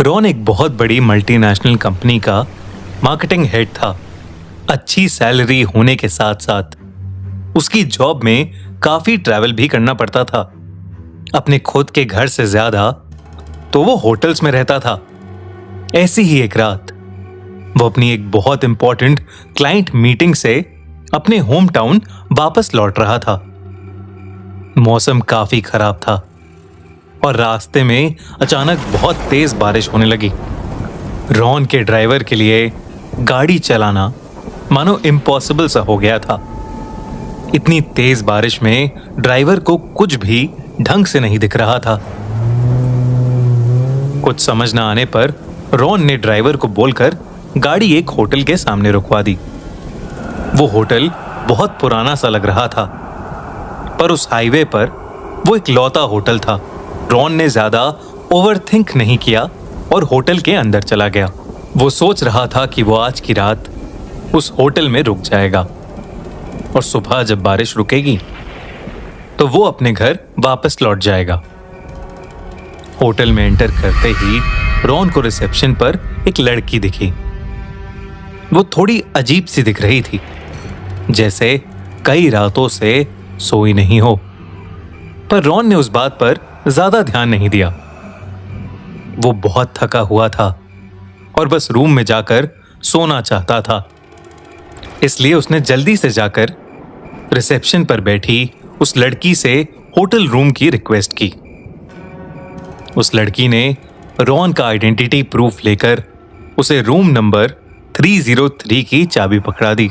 Ron एक बहुत बड़ी मल्टीनेशनल कंपनी का मार्केटिंग हेड था। अच्छी सैलरी होने के साथ साथ उसकी जॉब में काफी ट्रैवल भी करना पड़ता था। अपने खुद के घर से ज्यादा तो वो होटल्स में रहता था। ऐसी ही एक रात वो अपनी एक बहुत इंपॉर्टेंट क्लाइंट मीटिंग से अपने होम टाउन वापस लौट रहा था। मौसम काफी खराब था और रास्ते में अचानक बहुत तेज बारिश होने लगी। रॉन के ड्राइवर के लिए गाड़ी चलाना मानो इम्पॉसिबल सा हो गया था। इतनी तेज बारिश में ड्राइवर को कुछ भी ढंग से नहीं दिख रहा था। कुछ समझ ना आने पर रॉन ने ड्राइवर को बोलकर गाड़ी एक होटल के सामने रुकवा दी। वो होटल बहुत पुराना सा लग रहा था, पर उस हाईवे पर वो एक लौता होटल था। रॉन ने ज्यादा ओवरथिंक नहीं किया और होटल के अंदर चला गया। वो सोच रहा था कि वो आज की रात उस होटल में रुक जाएगा और सुबह जब बारिश रुकेगी तो वो अपने घर वापस लौट जाएगा। होटल में एंटर करते ही रॉन को रिसेप्शन पर एक लड़की दिखी। वो थोड़ी अजीब सी दिख रही थी, जैसे कई रातों से सोई नहीं हो। पर रॉन ने उस बात पर ज्यादा ध्यान नहीं दिया। वो बहुत थका हुआ था और बस रूम में जाकर सोना चाहता था। इसलिए उसने जल्दी से जाकर रिसेप्शन पर बैठी उस लड़की से होटल रूम की रिक्वेस्ट की। उस लड़की ने रॉन का आइडेंटिटी प्रूफ लेकर उसे रूम नंबर 303 की चाबी पकड़ा दी।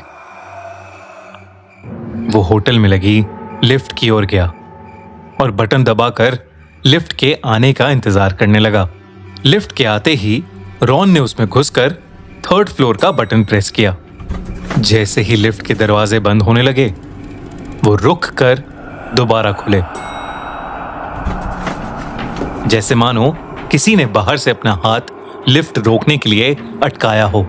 वो होटल में लगी लिफ्ट की ओर गया और बटन दबाकर लिफ्ट के आने का इंतजार करने लगा। लिफ्ट के आते ही रॉन ने उसमें घुसकर 3rd फ्लोर का बटन प्रेस किया। जैसे ही लिफ्ट के दरवाजे बंद होने लगे, वो रुक कर दोबारा खुले, जैसे मानो किसी ने बाहर से अपना हाथ लिफ्ट रोकने के लिए अटकाया हो।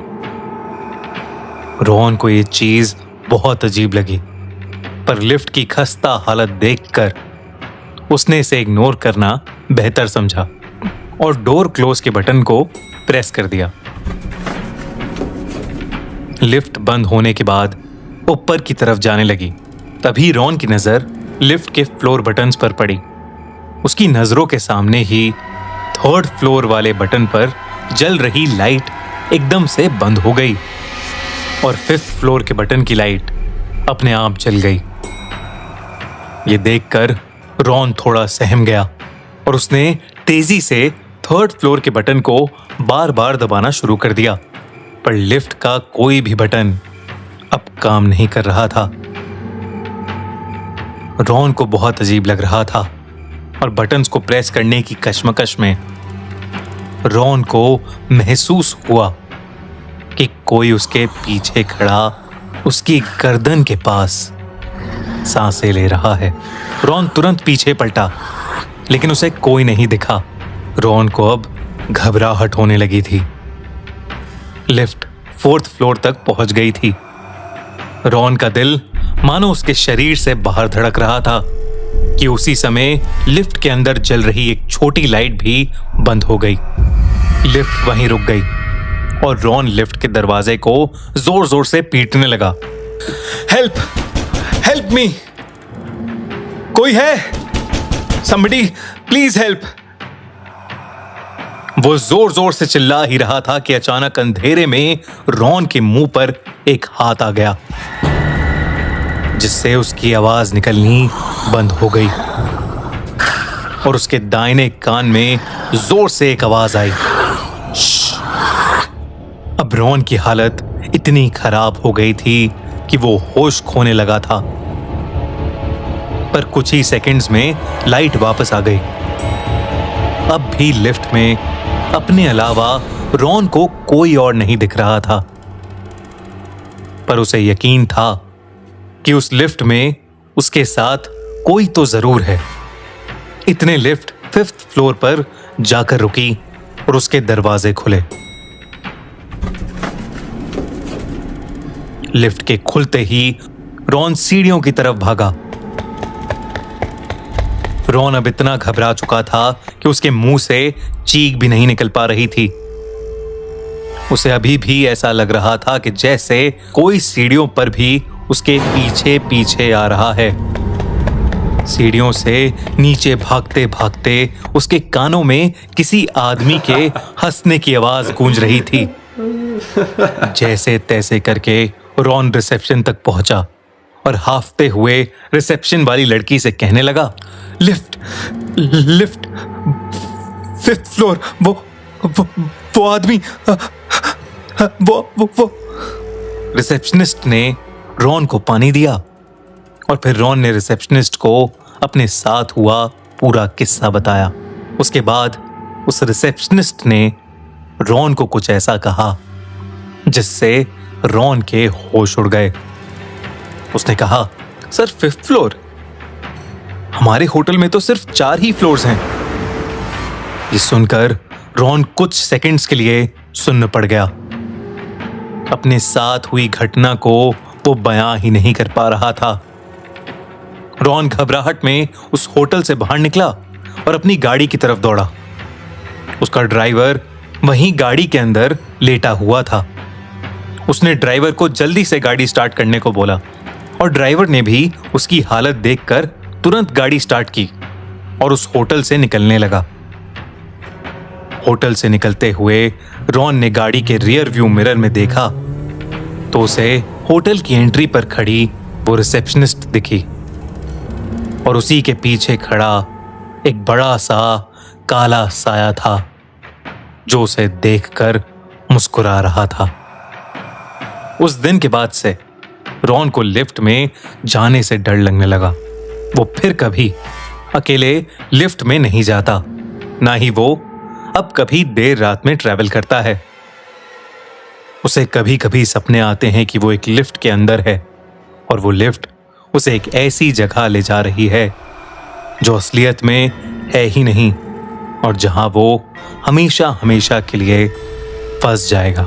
रॉन को ये चीज बहुत अजीब लगी, पर लिफ्ट की खस्ता हालत देखकर उसने इसे इग्नोर करना बेहतर समझा और डोर क्लोज के बटन को प्रेस कर दिया। लिफ्ट बंद होने के बाद ऊपर की तरफ जाने लगी। तभी रॉन की नजर लिफ्ट के फ्लोर बटन्स पर पड़ी। उसकी नजरों के सामने ही 3rd फ्लोर वाले बटन पर जल रही लाइट एकदम से बंद हो गई और 5th फ्लोर के बटन की लाइट अपने आप जल गई। ये देखकर रॉन थोड़ा सहम गया और उसने तेजी से 3rd फ्लोर के बटन को बार बार दबाना शुरू कर दिया, पर लिफ्ट का कोई भी बटन अब काम नहीं कर रहा था। रॉन को बहुत अजीब लग रहा था और बटन्स को प्रेस करने की कश्मकश में रॉन को महसूस हुआ कि कोई उसके पीछे खड़ा उसकी गर्दन के पास सांसें ले रहा है। रॉन तुरंत पीछे पलटा, लेकिन उसे कोई नहीं दिखा। रॉन को अब घबराहट होने लगी थी। लिफ्ट 4th फ्लोर तक पहुंच गई थी। रॉन का दिल मानो उसके शरीर से बाहर धड़क रहा था कि उसी समय लिफ्ट के अंदर जल रही एक छोटी लाइट भी बंद हो गई। लिफ्ट वहीं रुक गई और रॉन लिफ्ट के दरवाजे को जोर जोर से पीटने लगा। हेल्प, हेल्प मी, कोई है? Somebody please help. वो जोर जोर से चिल्ला ही रहा था कि अचानक अंधेरे में रॉन के मुंह पर एक हाथ आ गया, जिससे उसकी आवाज निकलनी बंद हो गई और उसके दाहिने कान में जोर से एक आवाज आई, श्श। अब रॉन की हालत इतनी खराब हो गई थी कि वो होश खोने लगा था। पर कुछ ही सेकंड्स में लाइट वापस आ गई। अब भी लिफ्ट में अपने अलावा रॉन को कोई और नहीं दिख रहा था, पर उसे यकीन था कि उस लिफ्ट में उसके साथ कोई तो जरूर है। इतने लिफ्ट 5th फ्लोर पर जाकर रुकी और उसके दरवाजे खुले। लिफ्ट के खुलते ही रॉन सीढ़ियों की तरफ भागा। रॉन अब इतना घबरा चुका था कि उसके मुंह से चीख भी नहीं निकल पा रही थी। उसे अभी भी ऐसा लग रहा था कि जैसे कोई सीढ़ियों पर भी उसके पीछे पीछे आ रहा है। सीढ़ियों से नीचे भागते भागते उसके कानों में किसी आदमी के हंसने की आवाज गूंज रही थी। जैसे तैसे करके रॉन रिसेप्शन तक पहुंचा और हाफते हुए रिसेप्शन वाली लड़की से कहने लगा, लिफ्ट लिफ्ट, 5th फ्लोर, वो आदमी, वो। रिसेप्शनिस्ट ने रॉन को पानी दिया और फिर रॉन ने रिसेप्शनिस्ट को अपने साथ हुआ पूरा किस्सा बताया। उसके बाद उस रिसेप्शनिस्ट ने रॉन को कुछ ऐसा कहा जिससे रॉन के होश उड़ गए। उसने कहा, सर 5th फ्लोर? हमारे होटल में तो सिर्फ 4 ही फ्लोर्स हैं। ये सुनकर रॉन कुछ सेकंड्स के लिए सुन्न पड़ गया। अपने साथ हुई घटना को वो बयां ही नहीं कर पा रहा था। रॉन घबराहट में उस होटल से बाहर निकला और अपनी गाड़ी की तरफ दौड़ा। उसका ड्राइवर वहीं गाड़ी के अंदर लेटा हुआ था। उसने ड्राइवर को जल्दी से गाड़ी स्टार्ट करने को बोला और ड्राइवर ने भी उसकी हालत देखकर तुरंत गाड़ी स्टार्ट की और उस होटल से निकलने लगा। होटल से निकलते हुए रॉन ने गाड़ी के रियर व्यू मिरर में देखा तो उसे होटल की एंट्री पर खड़ी वो रिसेप्शनिस्ट दिखी और उसी के पीछे खड़ा एक बड़ा सा काला साया था जो उसे देखकर मुस्कुरा रहा था। उस दिन के बाद से रॉन को लिफ्ट में जाने से डर लगने लगा। वो फिर कभी अकेले लिफ्ट में नहीं जाता, ना ही वो अब कभी देर रात में ट्रैवल करता है। उसे कभी कभी सपने आते हैं कि वो एक लिफ्ट के अंदर है और वो लिफ्ट उसे एक ऐसी जगह ले जा रही है जो असलियत में है ही नहीं और जहां वो हमेशा हमेशा के लिए फंस जाएगा।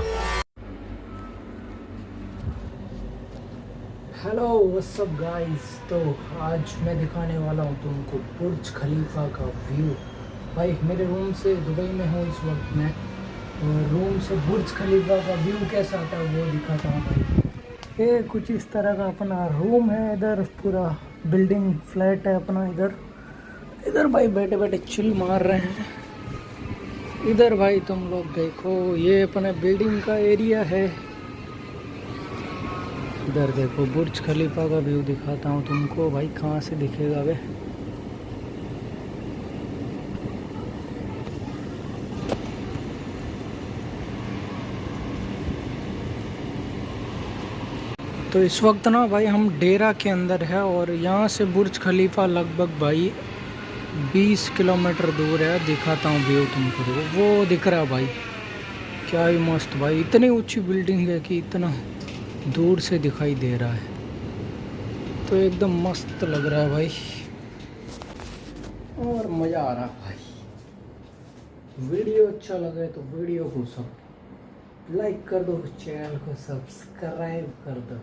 Hello what's up guys. तो आज मैं दिखाने वाला हूँ तुमको बुर्ज खलीफा का व्यू। भाई मेरे रूम से दुबई में हूँ इस वक्त मैं, और रूम से बुर्ज खलीफा का व्यू कैसा आता है वो दिखाता हूँ भाई। ये कुछ इस तरह का अपना रूम है। इधर पूरा बिल्डिंग फ्लैट है अपना। इधर भाई बैठे बैठे चिल मार रहे हैं। इधर भाई तुम लोग देखो, ये अपने बिल्डिंग का एरिया है। इधर देखो बुर्ज खलीफा का व्यू दिखाता हूँ तुमको भाई। कहाँ से दिखेगा वे? तो इस वक्त ना भाई हम डेरा के अंदर है और यहाँ से बुर्ज खलीफा लगभग भाई 20 किलोमीटर दूर है। दिखाता हूँ व्यू तुमको। देखो वो दिख रहा है भाई, क्या ही मस्त भाई। इतनी ऊंची बिल्डिंग है कि इतना दूर से दिखाई दे रहा है, तो एकदम मस्त लग रहा है भाई और मज़ा आ रहा है भाई। वीडियो अच्छा लगे तो वीडियो को सब लाइक कर दो, चैनल को सब्सक्राइब कर दो।